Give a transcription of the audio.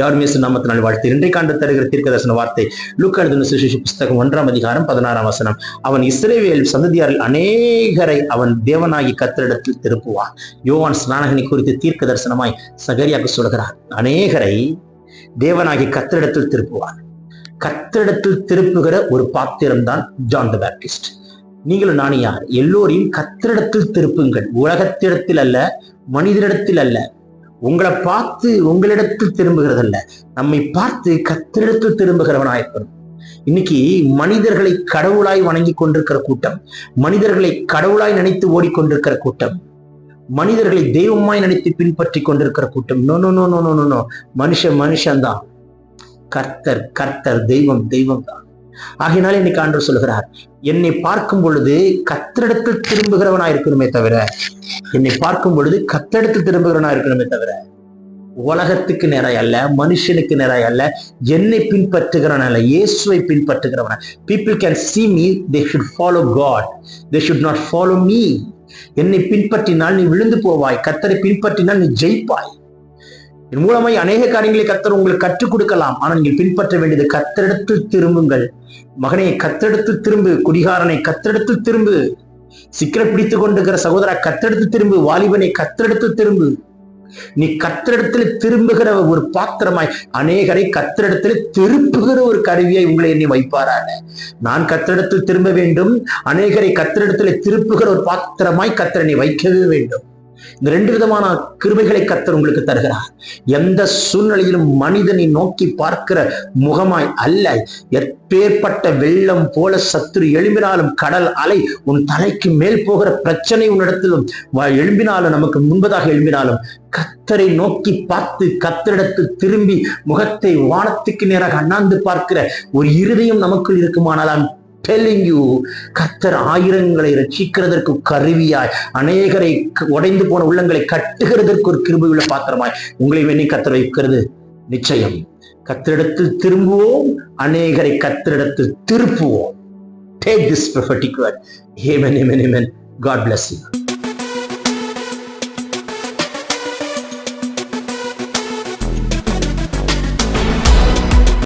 யாரும் இயேசு நாமத்தினால் வாழ்த்து. இன்றைக்கு ஆண்டு தருகிற தீர்க்கதரிசன வார்த்தை லூக்கா எழுதின சுவிசேஷ புஸ்தகம் 1ஆம் அதிகாரம் 16ஆம் வசனம். அவன் இஸ்ரவேல் சந்ததியாரில் அநேகரை அவன் தேவனாகி கர்த்தரிடத்தில் திருப்புவான். யோவான் ஸ்நானகனை குறித்து தீர்க்க தரிசனமாய் சகரியாவுக்கு சொல்கிறார். அநேகரை தேவனாகி கர்த்தரிடத்தில் திருப்புவான். கர்த்தரிடத்தில் திருப்புகிற ஒரு பாத்திரம் தான் ஜான் தி பேப்டிஸ்ட். நீங்களும் நானும் யார்? எல்லோரையும் கர்த்தரிடத்தில் திருப்புங்கள். உலகத்திடத்தில் அல்ல, மனிதரிடத்தில் அல்ல. உங்களை பார்த்து உங்களிடத்தில் திரும்புகிறதல்ல, நம்மை பார்த்து கர்த்தரிடத்தில் திரும்புகிறவனாயிருக்கணும். இன்னைக்கு மனிதர்களை கடவுளாய் வணங்கி கொண்டிருக்கிற கூட்டம், மனிதர்களை கடவுளாய் நினைத்து ஓடிக்கொண்டிருக்கிற கூட்டம், மனிதர்களை தெய்வமாய் நினைத்து பின்பற்றி கொண்டிருக்கிற கூட்டம். No no no no no no. மனுஷன்தான். கர்த்தர் கர்த்தர், தெய்வம் தெய்வம் தான். ஆகையினால இன்னைக்கு ஆண்டவர் சொல்கிறார், என்னை பார்க்கும் பொழுது கர்த்தரிடத்தில் திரும்புகிறவனா இருக்கணுமே தவிர, என்னை பார்க்கும் பொழுது கர்த்தரிடத்தில் திரும்புகிறவனா இருக்கணுமே தவிர, உலகத்துக்கு நேராய் அல்ல, மனுஷனுக்கு நேராய் அல்ல, என்னை பின்பற்றுகிறவன் அல்ல, இயேசுவை பின்பற்றுகிறவன். People can see me, they should follow God, they should not follow me. என்னை பின்பற்றினால் நீ விழுந்து போவாய், கர்த்தரை பின்பற்றினால் நீ ஜெயிப்பாய். இதன் மூலமாய் அநேக காரியங்களை கர்த்தர் உங்களுக்கு கற்றுக் கொடுக்கலாம். ஆனால் நீங்கள் பின்பற்ற வேண்டியது கர்த்தரிடத்தில் திரும்புங்கள். மகனே, கர்த்தரிடத்தில் திரும்பு. குடிகாரனை, கர்த்தரிடத்தில் திரும்பு. சிக்கரை பிடித்துக் கொண்டிருக்கிற சகோதரா, கர்த்தரிடத்தில் திரும்பு. வாலிபனை, கர்த்தரிடத்தில் திரும்பு. நீ கர்த்தரிடத்தில் திரும்புகிற ஒரு பாத்திரமாய் அநேகரை கர்த்தரிடத்தில் திருப்புகிற ஒரு கருவியை உங்களை எண்ணி வைப்பாராக. நான் கர்த்தரிடத்தில் திரும்ப வேண்டும், அநேகரை கர்த்தரிடத்தில் திருப்புகிற ஒரு பாத்திரமாய் கர்த்தரை வைக்கவே வேண்டும். இந்த 2 விதமான கிருபைகளை கர்த்தர் உங்களுக்கு தருகிறார். எந்த சூழ்நிலையிலும் மனிதனை நோக்கி பார்க்கிற முகமாய் அல்ல. எப்பேற்பட்ட வெள்ளம் போல சத்துரு எழும்பினாலும், கடல் அலை உன் தலைக்கு மேல் போகிற பிரச்சனை உன்னிடத்திலும் எழும்பினாலும், நமக்கு முன்பதாக எழும்பினாலும், கர்த்தரை நோக்கி பார்த்து கர்த்தரிடத்தில் திரும்பி முகத்தை வானத்துக்கு நேராக அண்ணாந்து பார்க்கிற ஒரு இருதயம் நமக்குள் இருக்குமானால், telling you, கர்த்தர் ஆயிரங்களை ரட்சிக்கிறதற்கு கருவியாய், அநேகரை உடைந்து போன உள்ளங்களை கட்டுகிறதற்கு ஒரு கிருபையுள்ள பாத்திரமாய் உங்களை வேண்டி கர்த்தர் வைக்கிறது நிச்சயம். கர்த்தரிடத்தில் திரும்புவோம், அநேகரை கர்த்தரிடத்தில் திருப்புவோம். Take this prophetic word. Amen, amen, amen. God bless you.